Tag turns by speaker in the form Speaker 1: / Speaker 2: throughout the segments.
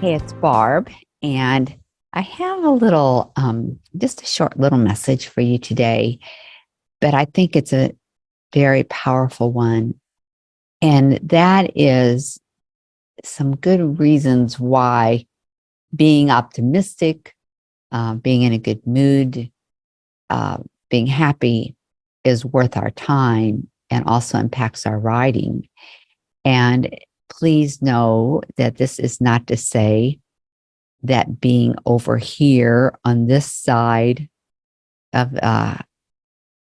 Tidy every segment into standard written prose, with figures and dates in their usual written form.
Speaker 1: Hey, it's Barb, and I have a little, just a short little message for you today, but I think it's a very powerful one. And that is some good reasons why being optimistic, being in a good mood, uh, being happy is worth our time and also impacts our writing. And please know that this is not to say that being over here on this side of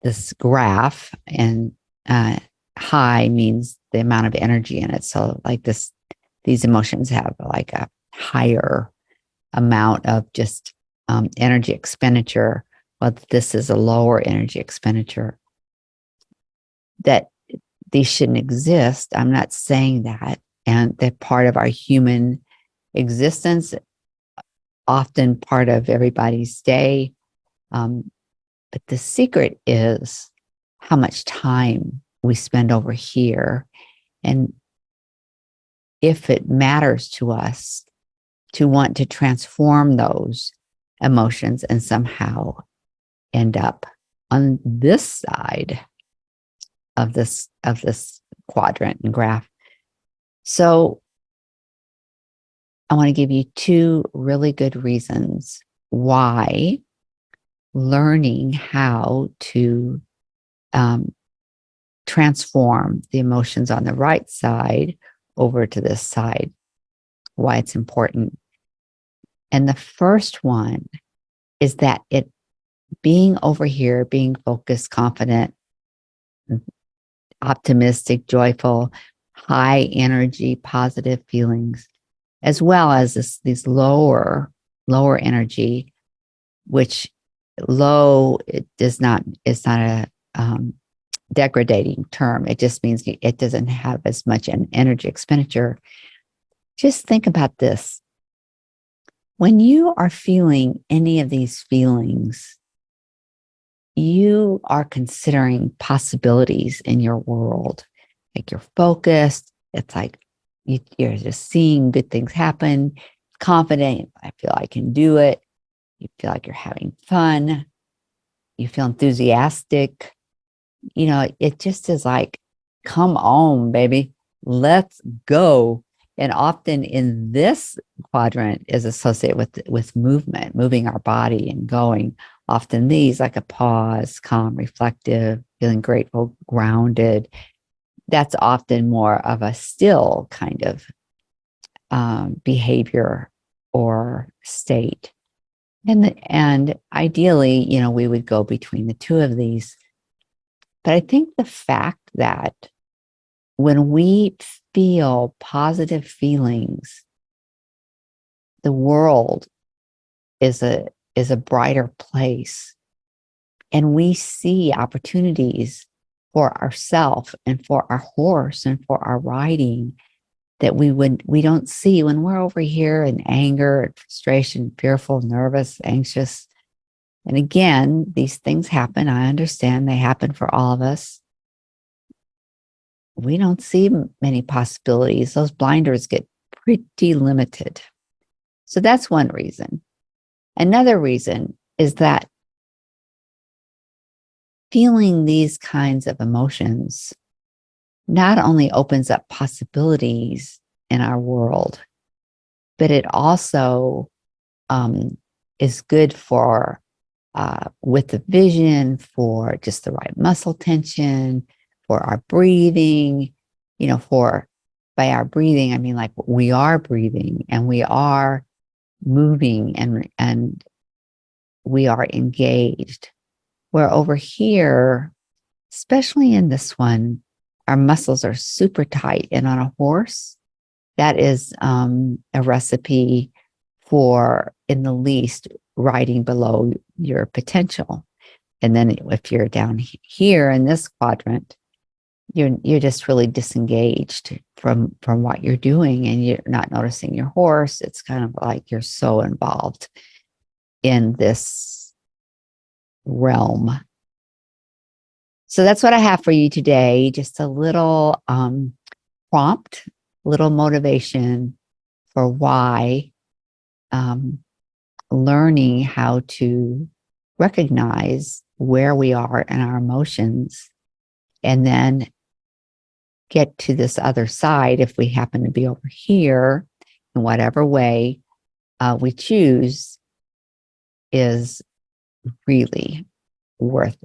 Speaker 1: this graph and uh, high means the amount of energy in it. So like these emotions have like a higher amount of just energy expenditure, but this is a lower energy expenditure. That these shouldn't exist. I'm not saying that. And they're part of our human existence, often part of everybody's day. Um, but the secret is how much time we spend over here. And if it matters to us to want to transform those emotions and somehow end up on this side of this quadrant and graph. So I want to give you two really good reasons why learning how to um, transform the emotions on the right side over to this side, why it's important. And the first one is that it being over here, being focused, confident, optimistic, joyful, high energy, positive feelings, as well as these lower energy, which low it does not it's not a degrading term. It just means it doesn't have as much an energy expenditure. Just think about this. When you are feeling any of these feelings, you are considering possibilities in your world. Like you're focused. It's like you're just seeing good things happen, confident. I feel I can do it. You feel like you're having fun. You feel enthusiastic. It just is like, come on, baby, let's go. And often in this quadrant is associated with movement, moving our body and going. Often these like a pause, calm, reflective, feeling grateful, grounded. That's often more of a still kind of behavior or state. And ideally, we would go between the two of these. But I think the fact that when we feel positive feelings, the world is a brighter place, and we see opportunities for ourselves and for our horse and for our riding that we don't see when we're over here in anger and frustration, fearful, nervous, anxious. And again, these things happen. I understand they happen for all of us. We don't see many possibilities. Those blinders get pretty limited. So that's one reason. Another reason is that feeling these kinds of emotions not only opens up possibilities in our world, but it also is good for with the vision, for just the right muscle tension, for our breathing, for by our breathing, I mean like we are breathing and we are moving and we are engaged. Where over here, especially in this one, our muscles are super tight. And on a horse, that is a recipe for, in the least, riding below your potential. And then if you're down here in this quadrant, you're just really disengaged from what you're doing, and you're not noticing your horse. It's kind of like you're so involved in this realm. So that's what I have for you today. Just a little prompt, little motivation for why learning how to recognize where we are in our emotions and then get to this other side if we happen to be over here in whatever way we choose is really worth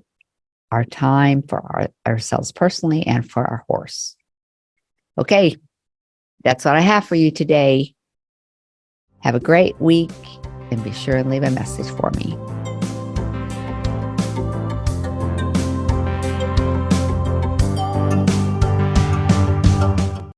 Speaker 1: our time for ourselves personally and for our horse. Okay, that's what I have for you today. Have a great week and be sure and leave a message for me.